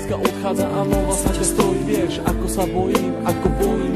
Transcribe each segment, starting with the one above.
láska odchádza a nová sa ťa strojí. Vieš, ako sa bojím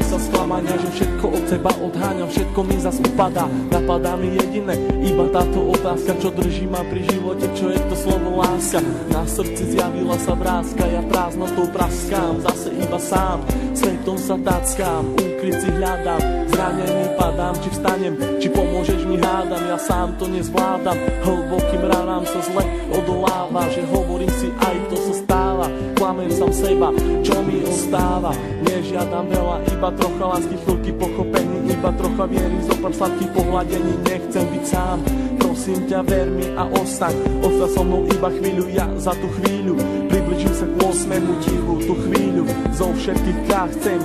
sa sklamania, že všetko od seba odháňam, všetko mi zas upadá. Napadá mi jediné, iba táto otázka, čo drží ma pri živote, čo je to slovo láska. Na srdci zjavila sa vrázka, ja prázdnotou praskám, zase iba sám, svetom sa tackám, úkryt si hľadám, zranený padám, či vstanem, či pomôžeš mi hádam, ja sám to nezvládam, hlbokým ranám sa zle odoláva, že hovorím si aj to sa stáva, klamem sám seba, čo mi ostáva, nežiadam veľa, iba trocha lásky, chvíľky pochopení, iba trocha viery, zopár sladkých pohľadení, nechcem byť sám, prosím ťa, ver mi a ostaň, ostaň so mnou iba chvíľu, ja za tú chvíľu približím sa k 8. tichu, tú chvíľu zo všetkých krát chcem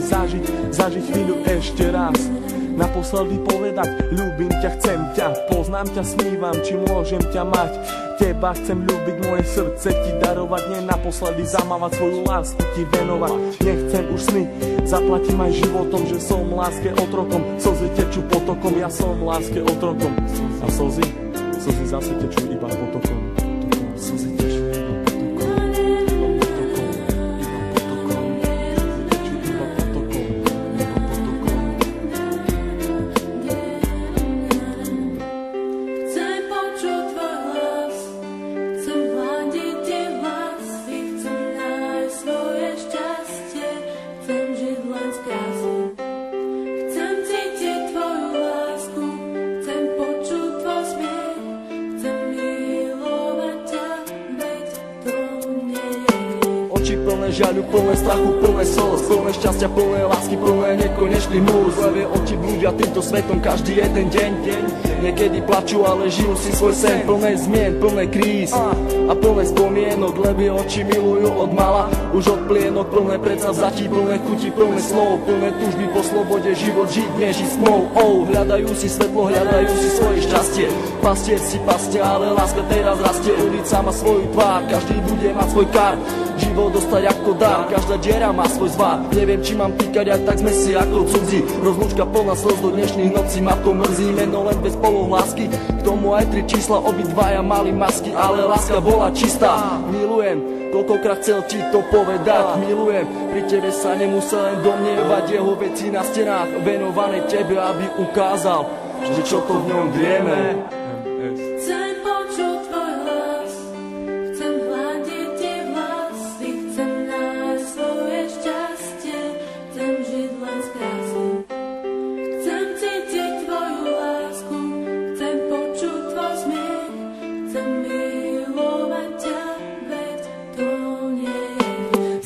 zažiť chvíľu ešte raz. Naposledy povedať, ľúbim ťa, chcem ťa, poznám ťa, snívam, či môžem ťa mať. Teba chcem ľúbiť, moje srdce ti darovať, nie naposledy zamávať svoju lásku ti venovať. Nechcem už sny, zaplatím aj životom, že som láske otrokom, slzy tečú potokom, ja som láske otrokom. A slzy zase tečú iba potokom. Slzy tečú iba žiaľu, plné strachu, plné slz, plné šťastia, plné lásky, plné nekonečných múz. Levé oči blúdia týmto svetom každý jeden deň. Niekedy plačú, ale žijú si svoj sen. Plné zmien, plné kríz a plné spomienok. Levé oči milujú od mala, už od plienok. Plné predsavzatí, plné chuti, plné slov, plné túžby po slobode, život žiť nežiť smou. Hľadajú si svetlo, hľadajú si svoje šťastie. Pastier si pastia, ale láska teraz rastie. Ulica má svoju tvár, každý bude mať svoj kar. Život dostať ako dar, každá diera má svoj zvar. Neviem, či mám týkať, aj tak sme si ako cudzí. Rozlúčka plná slz do dnešných nocí, ma to mrzí. Meno len bez polohlásky, k tomu aj 3 čísla, obidvaja mali masky, ale láska bola čistá. Milujem, koľkokrát chcel ti to povedať. Milujem, pri tebe sa nemusel len domnievať. Jeho veci na stenách venované tebe, aby ukázal, že čo to v ňom vieme.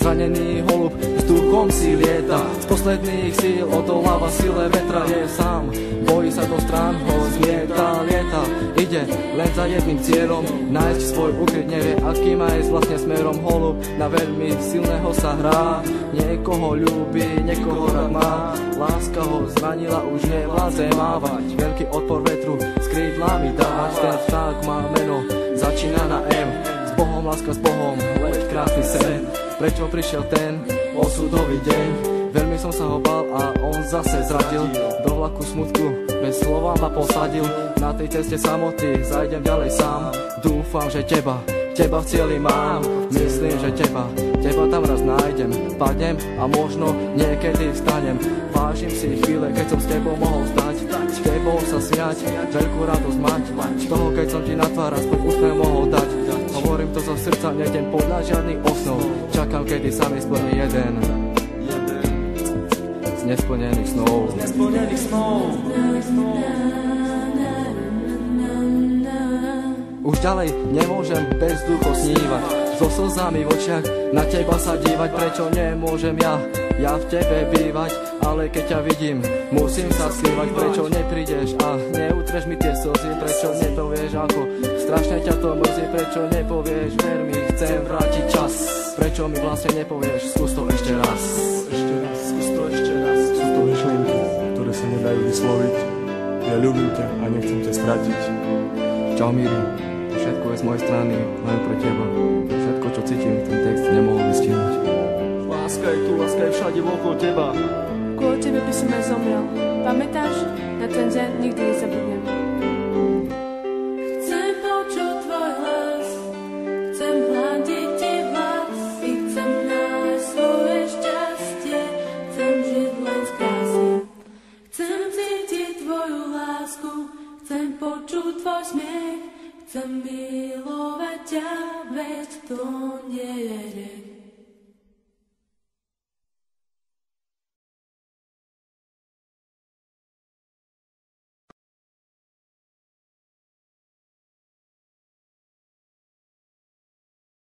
Zranený holub s duchom si lieta, z posledných síl odoláva sile vetra. Je sám, bojí sa do strán, ho zmieta, lieta. Ide len za jedným cieľom, nájsť svoj ukryt, nevie aký má ísť vlastne smerom. Holub na veľmi silného sa hrá, niekoho ľúbi, niekoho rád má. Láska ho zranila, už nevládze mávať, veľký odpor vetru s krídlami dávať. Ten vták má meno, začína na M, s Bohom, láska s Bohom, leď krásny sen. Prečo prišiel ten osudový deň? Veľmi som sa ho bál a on zase zradil. Do vlaku smutku bez slova ma posadil. Na tej ceste samoty zajdem ďalej sám. Dúfam, že teba v cieli mám. Myslím, že teba tam raz nájdem. Padnem a možno niekedy vstanem. Vážim si chvíle, keď som s tebou mohol stať, s tebou sa smiať, veľkú radosť mať. Z toho, keď som ti na tvár aspoň úsmev mohol dať. Hovorím to zo srdca, nejdem podľa žiadnych osnov. Čakám, kedy sa mi splní jeden z nesplnených snov. Už ďalej nemôžem bez ducho snívať, so slzami v očiach na teba sa dívať. Prečo nemôžem ja v tebe bývať? Ale keď ťa vidím, musím sa skrývať. Prečo neprídeš a neutreš mi tie slzy? Prečo nepovieš, ako strašne ťa to mrzí? Prečo nepovieš, ver mi, chcem vrátiť čas? Prečo mi vlastne nepovieš, skús to ešte raz? Skús to ešte raz. Sú to myšlienky, ktoré sa nedajú vysloviť. Ja ľúbim ťa a nechcem ťa stratiť. Čau Miri, všetko je z mojej strany, len pre teba. Všetko, čo cítim, ten text nemohol vystihnúť. Láska je tu, láska je všade okolo teba. Kvôli tebe by som aj zomrel. Pamätáš? Na ten deň nikdy nezabudnem. Chcem počuť tvoj hlas, chcem hľadiť ti vlasy, chcem Chcem milovať ťa, veď to